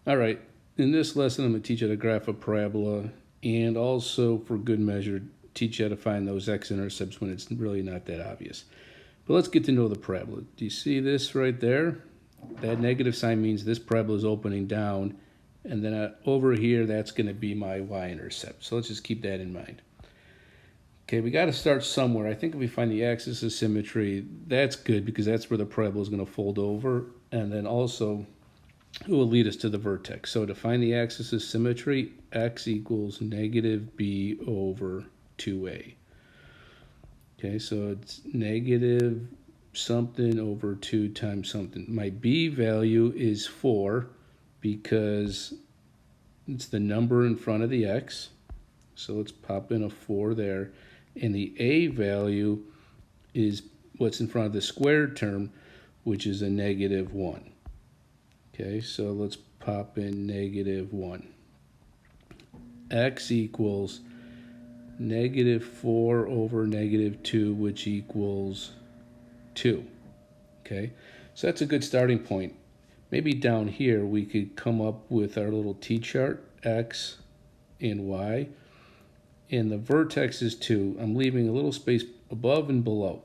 All right, in this lesson, I'm going to teach you how to graph a parabola and also, for good measure, teach you how to find those x-intercepts when it's really not that obvious. But let's get to know the parabola. Do you see this right there? That negative sign means this parabola is opening down, and then over here, that's going to be my y-intercept. So let's just keep that in mind. Okay, we got to start somewhere. I think if we find the axis of symmetry, that's good because that's where the parabola is going to fold over. And then also, it will lead us to the vertex. So to find the axis of symmetry, x equals negative b over 2a. Okay, so it's negative something over 2 times something. My b value is 4 because it's the number in front of the x. So let's pop in a 4 there. And the a value is what's in front of the squared term, which is a negative 1. Okay, so let's pop in negative 1. X equals negative 4 over negative 2, which equals 2. Okay, so that's a good starting point. Maybe down here we could come up with our little t-chart, x and y. And the vertex is 2. I'm leaving a little space above and below.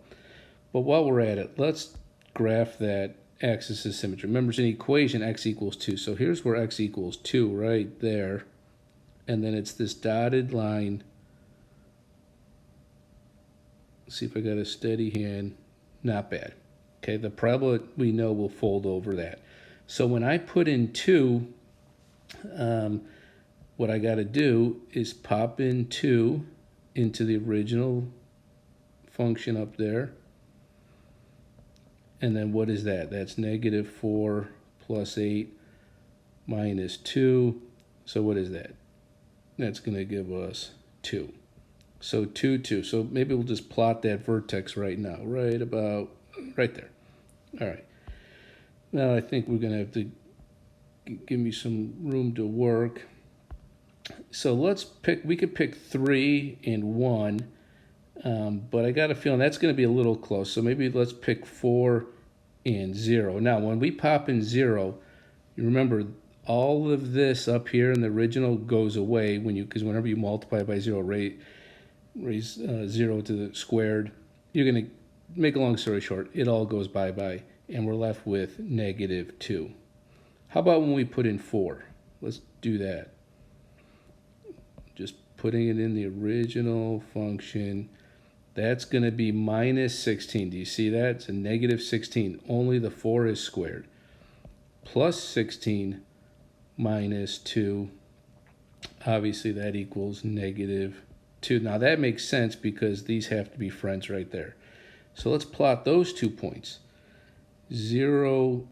But while we're at it, let's graph that axis of symmetry. Remember, it's an equation, x equals 2. So here's where x equals 2, right there. And then it's this dotted line. Let's see if I got a steady hand. Not bad. Okay, the parabola we know will fold over that. So when I put in 2, what I got to do is pop in 2 into the original function up there. And then what is that? That's negative 4 plus 8 minus 2. So what is that? That's going to give us 2. So 2, 2. So maybe we'll just plot that vertex right now, right about right there. All right. Now I think we're going to have to give me some room to work. So let's pick, we could pick 3 and 1, but I got a feeling that's going to be a little close. So maybe let's pick 4 and 0. Now, when we pop in 0, you remember all of this up here in the original goes away when because whenever you multiply by 0, raise 0 to the squared, you're going to, make a long story short, it all goes bye-bye, and we're left with negative 2. How about when we put in 4? Let's do that. Just putting it in the original function. That's going to be minus 16. Do you see that? It's a negative 16. Only the 4 is squared. Plus 16 minus 2. Obviously, that equals negative 2. Now, that makes sense because these have to be friends right there. So let's plot those 2 points. 0,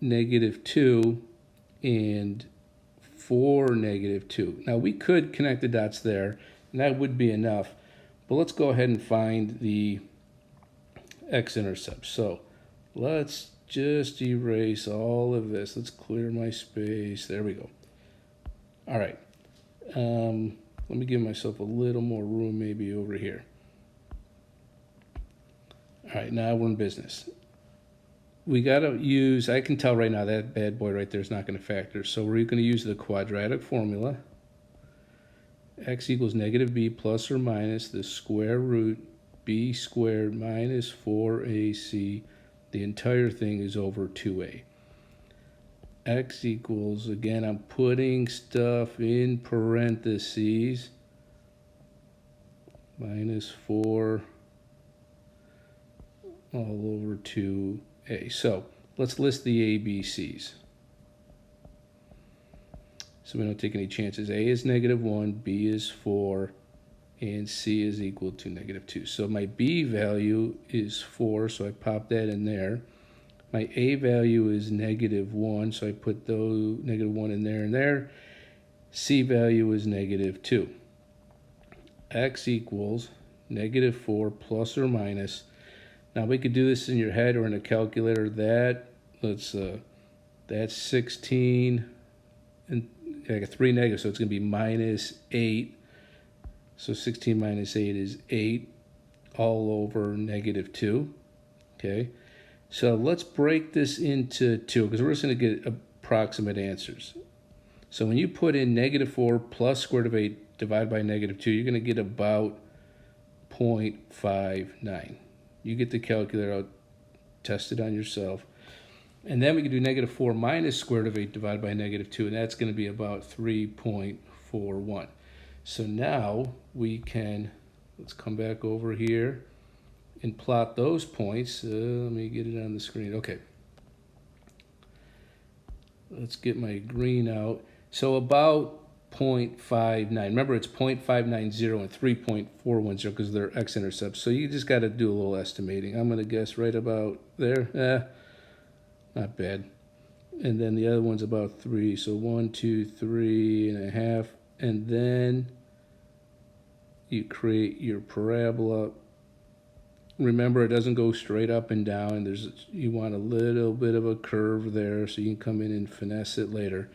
negative 2, and 4, negative 2. Now, we could connect the dots there, and that would be enough. But let's go ahead and find the x-intercept. So let's just erase all of this. Let's clear my space. There we go. All right. Let me give myself a little more room maybe over here. All right, now we're in business. We got to use, I can tell right now that bad boy right there is not going to factor. So we're going to use the quadratic formula. X equals negative b plus or minus the square root b squared minus 4ac. The entire thing is over 2a. X equals, again, I'm putting stuff in parentheses, minus 4 all over 2a. So let's list the ABCs. So we don't take any chances. A is negative 1, B is 4, and C is equal to negative 2. So my B value is 4, so I pop that in there. My A value is negative 1, so I put the negative 1 in there and there. C value is negative 2. X equals negative 4 plus or minus. Now we could do this in your head or in a calculator. That's 16, and I got 3 negatives, so it's going to be minus 8. So 16 minus 8 is 8 all over negative 2. Okay, so let's break this into 2 because we're just going to get approximate answers. So when you put in -4 plus square root of 8 divided by -2, you're going to get about 0.59. You get the calculator out, test it on yourself. And then we can do -4 minus square root of 8 divided by -2, and that's going to be about 3.41. So now we can, let's come back over here and plot those points. Let me get it on the screen. Okay. Let's get my green out. So about 0.59. Remember, it's 0.590 and 3.410 because they're x-intercepts. So you just got to do a little estimating. I'm going to guess right about there. Not bad. And then the other one's about 3. So 1, 2, 3.5. And then you create your parabola. Remember, it doesn't go straight up and down. You want a little bit of a curve there so you can come in and finesse it later.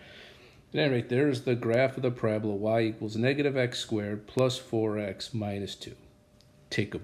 At any rate, there's the graph of the parabola. Y equals -x squared plus 4x minus 2. Take a